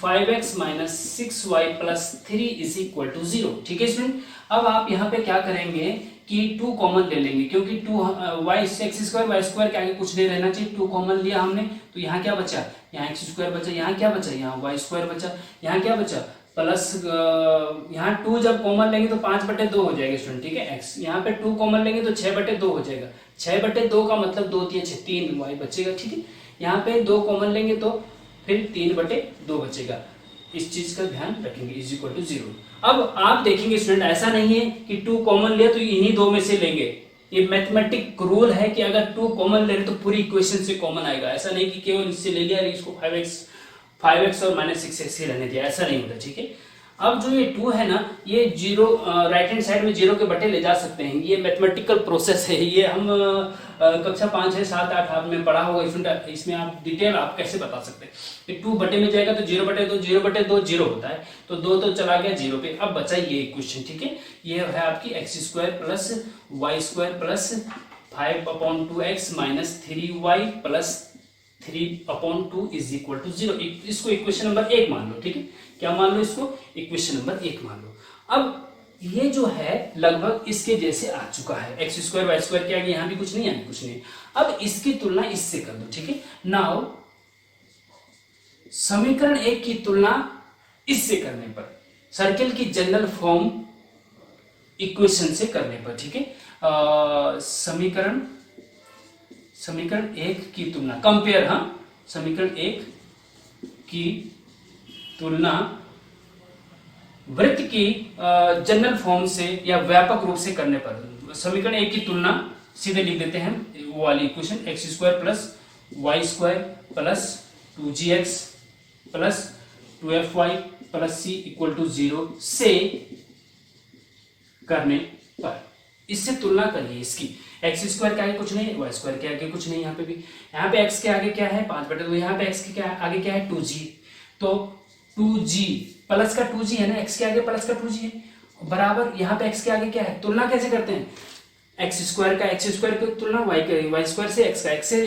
5x - 6y + 3 = 0, ठीक है स्टूडेंट। अब आप यहाँ पे क्या करेंगे कि 2 कॉमन ले लेंगे, क्योंकि 2 x² y² के आगे कुछ नहीं रहना चाहिए। 2 कॉमन लिया हमने, तो यहाँ क्या बचा, यहाँ x² बचा, यहाँ क्या बचा, यहाँ y² बचा, यहाँ क्या बचा, प्लस यहाँ 2 जब कॉमन लेंगे तो 5/2 हो जाएगा स्टूडेंट, ठीक है। x यहाँ पे 2 कॉमन लेंगे तो 6/2 हो जाएगा। 6/2 का मतलब 2 3 6 3 y बचेगा, ठीक है। यहाँ पे 2 कॉमन लेंगे तो फिर 3/2 बचेगा। इस चीज का ध्यान रखेंगे, = 0। अब आप देखेंगे स्टूडेंट, ऐसा नहीं है कि 2 कॉमन लिया तो इन्हीं 2 में से लेंगे। ये मैथमेटिक रूल है कि अगर 2 कॉमन ले रहे तो पूरी इक्वेशन से कॉमन आएगा। ऐसा नहीं कि केवल इससे ले लिया, इसको 5x और -6x ही रहने दिया, ऐसा नहीं होता, ठीक है। अब जो ये 2 है ना, ये जीरो राइट हैंड साइड में जीरो के बटे ले जा सकते हैं। ये मैथमेटिकल प्रोसेस है, ये हम कक्षा 5, 6, 7, 8 आप में पढ़ा होगा स्टूडेंट। इसमें आप डिटेल आप कैसे बता सकते हैं कि 2 बटे में जाएगा तो 0/2, 0/2 जीरो होता है, तो 2 तो चला गया जीरो पे। अब बचा ये इक्वेशन, ठीक है, ये है आपकी x² plus y² plus 5/2x minus 3y plus 3/2 is equal to 0। इसको इक्वेशन नंबर 1 मान लो, ठीक है, क्या मान लो इसको, इक्वेशन नंबर 1 मान लो। अब ये जो है लगभग इसके जैसे आ चुका है, x² y² के आगे यहाँ भी कुछ नहीं है, कुछ नहीं। अब इसकी तुलना इससे कर दो, ठीक है। नाउ समीकरण 1 की तुलना इससे करने पर, सर्किल की जनरल फॉर्म इक्वेशन से करने पर, ठीक है, समीकरण 1 की तुलना, कंपेयर, हाँ, समीकरण 1 की तुलना वृत्त की जनरल फॉर्म से या व्यापक रूप से करने पर, समीकरण 1 की तुलना सीधे लिख देते हैं वो वाली equation, x² plus y² plus 2gx plus 2fy plus c equal to 0 से करने पर, इससे तुलना करिए इसकी। x² के आगे कुछ नहीं, y² के आगे कुछ नहीं, यहाँ पे भी, यहाँ पे x के आगे क्या है 5/2, यहाँ पे x के आगे क्या है 2g, तो 2g प्लस का 2g है ना, x के आगे प्लस का 2g है, बराबर यहाँ पे x के आगे क्या है, तुलना कैसे करते हैं, x² का x² की तुलना y² से, x का x से,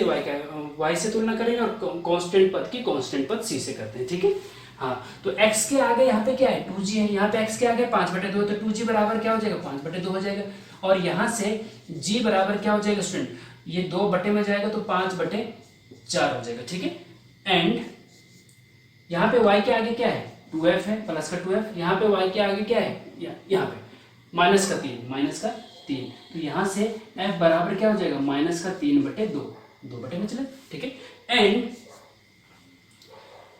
y से तुलना करेंगे, और कांस्टेंट पद की कांस्टेंट पद c से करते हैं, ठीक है। हाँ, तो x के आगे यहाँ पे क्या है 2g है, यहाँ पे x के आगे 5/2, तो 2g बराबर क्या हो जाएगा 5/2 हो जाएगा, और यहाँ से g बराबर क्या हो जाएगा स्टूडेंट, ये 2 बटे में जाएगा तो 5/4 हो जाएगा, ठीक है। एंड यहाँ पे y के आगे क्या है 2f है, प्लस का 2f, यहाँ पे y के आगे क्या है, यहाँ पे माइनस का 3, तो यहाँ से f बराबर क्या हो जाएगा -3/2, 2 बटे में चले, ठीक है। एंड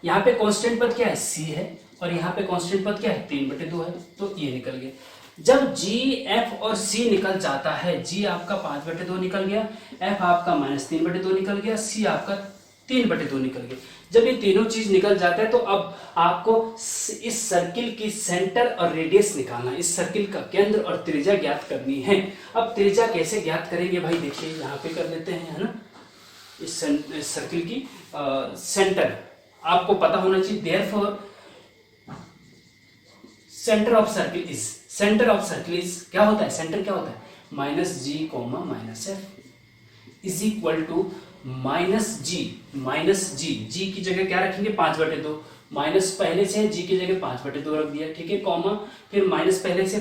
यहाँ पे कांस्टेंट पद क्या है c है, और यहाँ पे कांस्टेंट पद क्या है 3/2 है, तो ये निकल गया। जब g, f और c निकल जाता है, g आपका 5/2 निकल गया, f आपका -3/2 निकल गया, c आपका 3/2 निकल गया। जब ये तीनों चीज निकल जाता है तो अब आपको इस सर्किल की सेंटर और रेडियस निकालना, इस सर्किल का केंद्र और त्रिज्या ज्ञात करनी है। अब त्रिज्या कैसे ज्ञात करेंगे भाई, देखिए यहाँ पे कर लेते हैं, है ना, इस सर्किल की सेंटर आपको पता होना चाहिए। Therefore centre of circle is क्या होता है, सेंटर क्या होता है -g, -f is equal to -g की जगह क्या रखेंगे 5/2, माइनस पहले से g की जगह 5/2 रख दिया, ठीक है, कॉमा, फिर माइनस पहले से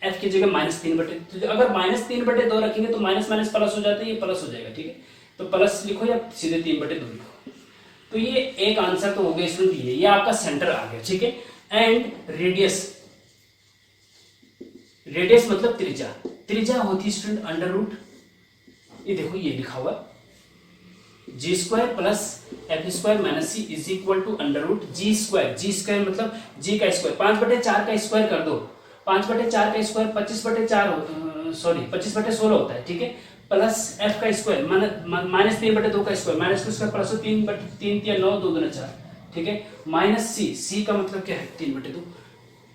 f की जगह -3/2, अगर -3/2 रखेंगे तो माइनस माइनस प्लस हो जाता है, ये प्लस हो जाएगा, ठीक है, तो प्लस लिखो या सीधे 3/2 लिखो। तो ये एक आंसर तो हो गया स्टूडेंट, ये आपका सेंटर आ गया, ठीक है। एंड रेडियस मतलब त्रिज्या होती है स्टूडेंट √, ये देखो ये लिखा हुआ g² plus f² minus c is equal to √g² मतलब g का स्क्वायर, 5/4 का स्क्वायर कर दो, 5/4 का स्क्वायर 25/16 होता है, ठीक है, प्लस f का स्क्वायर -3/2 का स्क्वायर, माइनस का स्क्वायर प्लस 3 3 9 2 4, ठीक है, माइनस c का मतलब क्या है 3/2,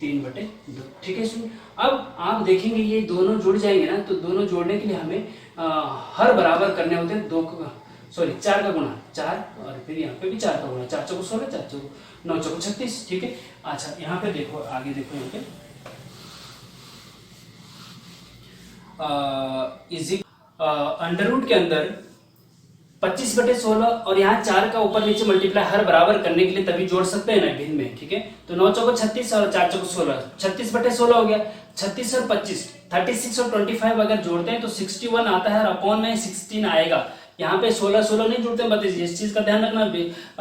ठीक है स्टूडेंट। अब आप देखेंगे ये दोनों जुड़ जाएंगे ना, तो दोनों जोड़ने के लिए हमें हर बराबर करने होते हैं, 4 का गुणा 4, और फिर यहाँ पे भी 4 का गुणा, 4 चौको 16, 4 चौको 9 चौको 36, ठीक है। अच्छा यहाँ पे देखो, आगे देखो, यहाँ पे इजी √ के अंदर 25/16 और यहाँ 4 का ऊपर नीचे मल्टीप्लाई हर बराबर करने के लिए तभी जोड़ सकते हैं ना भिन्न में, ठीक है। तो 9 चौको 36 और 4 चौको 16, 36/16 हो गया, 36 और 25, 36 और 25 अगर जोड़ते हैं तो 61 आता है, और अपॉन में 16 आएगा। यहाँ पे 16 नहीं जुड़ते हैं, बताइए इस चीज का ध्यान रखना,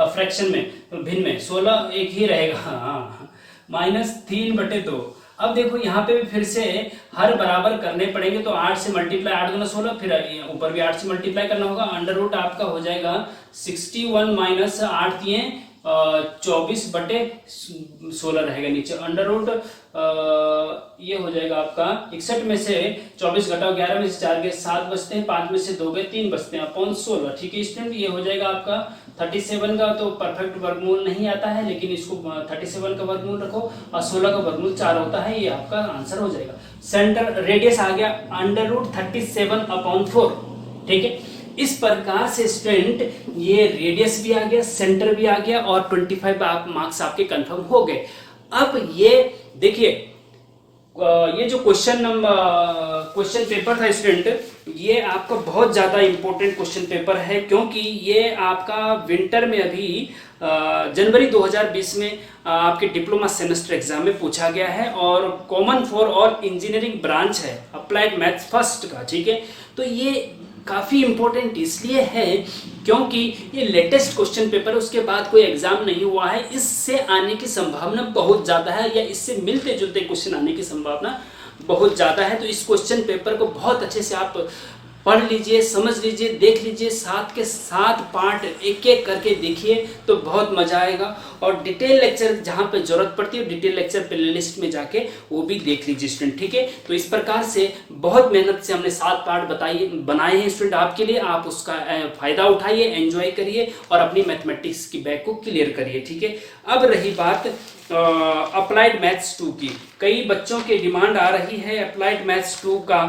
फ्रैक्शन में भिन्न में 16 एक ही रहेगा, हाँ, -3/2। अब देखो यहाँ पे भी फिर से हर बराबर करने पड़ेंगे, तो 8 से मल्टीप्लाई, 8 गुना 16, फिर ऊपर भी 8 से मल्टीप्लाई करना होगा, √ आपका हो जाएगा 61 -8 दिए 24/16 रहेगा नीचे। अंडर रूट ये हो जाएगा आपका 61 में से 24 घटाओ 11 में से 4 गए 7 बचते हैं, 5 में से 2 गए 3 बचते हैं, अपॉन 16। ठीक है स्टूडेंट, ये हो जाएगा आपका 37 का तो परफेक्ट वर्गमूल नहीं आता है, लेकिन इसको 37 का वर्गमूल रखो और 16 का वर्गमूल 4 होता है, ये आपका आंसर हो जाएगा। सेंटर रेडियस आ गया अंडर रूट 37/4। ठीक है, इस प्रकार से स्टूडेंट ये रेडियस भी आ गया, सेंटर भी आ गया और 25 मार्क्स आपके कंफर्म हो गए। अब ये देखिए ये जो क्वेश्चन पेपर था स्टूडेंट, ये आपका बहुत ज्यादा इंपॉर्टेंट क्वेश्चन पेपर है, क्योंकि ये आपका विंटर में अभी जनवरी 2020 में आपके डिप्लोमा सेमेस्टर एग्जाम में पूछा गया है और common for all engineering branch है, अप्लाइड मैथ्स फर्स्ट का। ठीक है, तो ये काफी इंपॉर्टेंट इसलिए है क्योंकि ये लेटेस्ट क्वेश्चन पेपर है, उसके बाद कोई एग्जाम नहीं हुआ है, इससे आने की संभावना बहुत ज्यादा है या इससे मिलते जुलते क्वेश्चन आने की संभावना बहुत ज्यादा है। तो इस क्वेश्चन पेपर को बहुत अच्छे से आप पढ़ लीजिए, समझ लीजिए, देख लीजिए, साथ के साथ पार्ट एक एक करके देखिए तो बहुत मजा आएगा। और डिटेल लेक्चर जहाँ पे जरूरत पड़ती है डिटेल लेक्चर प्लेलिस्ट में जाके वो भी देख लीजिए स्टूडेंट। ठीक है, तो इस प्रकार से बहुत मेहनत से हमने 7 पार्ट बनाए हैं स्टूडेंट आपके लिए, आप उसका फायदा उठाइए, एंजॉय करिए और अपनी मैथमेटिक्स की बैग को क्लियर करिए। ठीक है, अब रही बात अप्लाइड मैथ्स 2 की, कई बच्चों की डिमांड आ रही है अप्लाइड मैथ्स 2 का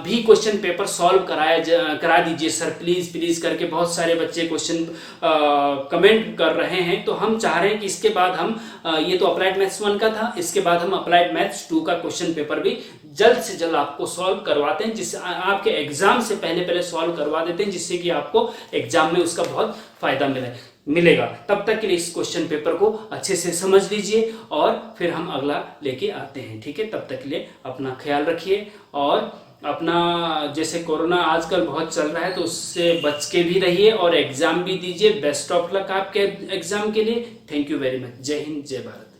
भी क्वेश्चन पेपर सॉल्व करा दीजिए सर प्लीज प्लीज करके। बहुत सारे बच्चे क्वेश्चन कमेंट कर रहे हैं, तो हम चाह रहे हैं कि इसके बाद हम ये तो अप्लाइड मैथ्स 1 का था, इसके बाद हम अप्लाइड मैथ्स 2 का क्वेश्चन पेपर भी जल्द से जल्द आपको सॉल्व करवाते हैं, जिससे आपके एग्जाम से पहले सॉल्व करवा देते हैं, जिससे कि आपको एग्जाम में उसका बहुत फायदा मिलेगा। तब तक के लिए इस क्वेश्चन पेपर को अच्छे से समझ लीजिए और फिर हम अगला लेके आते हैं। ठीक है, तब तक के लिए अपना ख्याल रखिए और अपना जैसे कोरोना आजकल बहुत चल रहा है तो उससे बच के भी रहिए और एग्जाम भी दीजिए। बेस्ट ऑफ लक आपके एग्जाम के लिए। Thank you very much. जय हिंद, जय भारत।